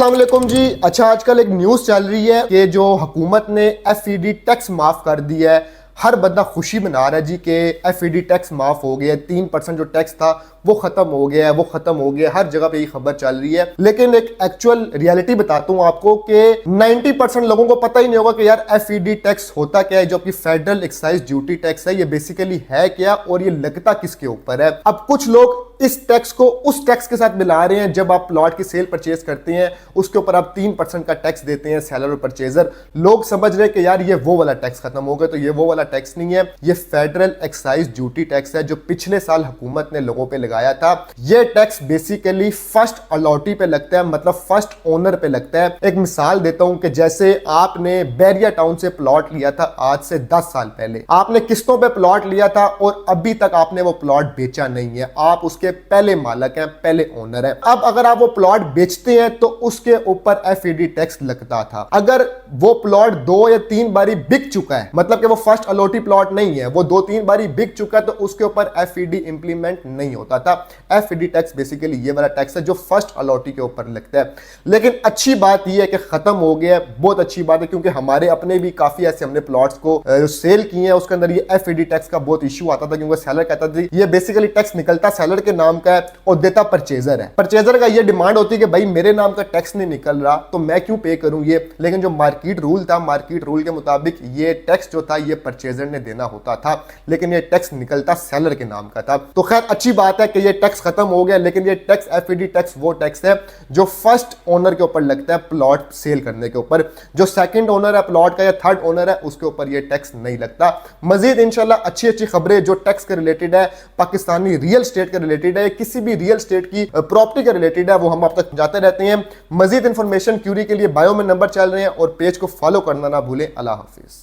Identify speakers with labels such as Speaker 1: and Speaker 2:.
Speaker 1: अस्सलाम वालेकुम जी। अच्छा, आजकल एक न्यूज़ चल रही है कि जो हुकूमत ने FED टैक्स माफ़ कर दिया है। हर बंदा खुशी मना रहा है जी कि FED टैक्स माफ़ हो गया है। 3% जो टैक्स था वो ख़त्म हो गया है, वो ख़त्म हो गया है। हर जगह पे ये खबर चल रही है, लेकिन एक एक्चुअल रियलिटी बताता हूँ आपको कि 90% लोगों को पता ही नहीं होगा कि यार FED टैक्स होता क्या है। जो कि फेडरल एक्साइज ड्यूटी टैक्स है, ये बेसिकली है क्या और ये लगता किसके ऊपर है। अब कुछ लोग इस टैक्स को उस टैक्स के साथ मिला रहे हैं। जब आप प्लॉट की सेल परचेज करते हैं उसके ऊपर आप 3% का टैक्स देते हैं सेलर और परचेजर। लोग समझ रहे हैं कि यार ये वो वाला टैक्स खत्म हो गया, तो ये वो वाला टैक्स नहीं है, ये फेडरल एक्साइज ड्यूटी टैक्स है जो पिछले साल हुकूमत ने लोगों पे लगाया था। ये टैक्स बेसिकली फर्स्ट अलॉटी पे लगता है, मतलब फर्स्ट ओनर पे लगता है। एक मिसाल देता हूं कि जैसे आपने बैरिया टाउन से प्लॉट लिया था आज से 10 साल पहले, आपने किस्तों पे प्लॉट लिया था और अभी तक आपने वो प्लॉट बेचा नहीं है, आप उसके पहले मालक हैं, पहले ओनर हैं। अब अगर आप वो प्लॉट बेचते हैं तो उसके ऊपर FED टैक्स लगता था। अगर वो प्लॉट 2 या 3 बारी बिक चुका है, मतलब कि वो फर्स्ट अलॉटी प्लॉट नहीं है, वो 2-3 बारी बिक चुका है, तो उसके ऊपर FED इंप्लीमेंट नहीं होता था। FED टैक्स बेसिकली ये वाला टैक्स है जो फर्स्ट अलॉटी के ऊपर लगता है। लेकिन अच्छी बात यह है कि खत्म हो गया है, बहुत अच्छी बात है, क्योंकि हमारे अपने भी काफी ऐसे हमने प्लॉट्स को सेल किए हैं, उसके अंदर ये FED टैक्स का बहुत इशू आता था, क्योंकि सेलर कहता था ये बेसिकली टैक्स निकलता सेलर के नाम का है और देता परचेजर है। परचेजर का ये डिमांड होती है कि भाई मेरे नाम का टैक्स नहीं निकल रहा तो मैं क्यों पे करूं ये। लेकिन जो मार्केट रूल था, मार्केट रूल के मुताबिक ये टैक्स जो था ये परचेजर ने देना होता था, लेकिन ये टैक्स निकलता सेलर के नाम का था। तो खैर अच्छी बात है कि ये टैक्स खत्म हो गया, लेकिन ये टैक्स FED टैक्स वो टैक्स है जो फर्स्ट ओनर के ऊपर लगता है प्लॉट सेल करने के ऊपर। जो सेकंड ओनर है प्लॉट का या थर्ड ओनर है उसके ऊपर ये टैक्स नहीं लगता। मजीद इंशाल्लाह अच्छी खबरें जो टैक्स के रिलेटेड है, पाकिस्तानी रियल स्टेट के रिलेटेड है, किसी भी रियल स्टेट की प्रॉपर्टी के रिलेटेड है, वो हम आप तक जाते रहते हैं। मजीद इंफॉर्मेशन क्यूरी के लिए बायो में नंबर चल रहे हैं और पेज को फॉलो करना ना भूलें। अल्लाह हाफिज।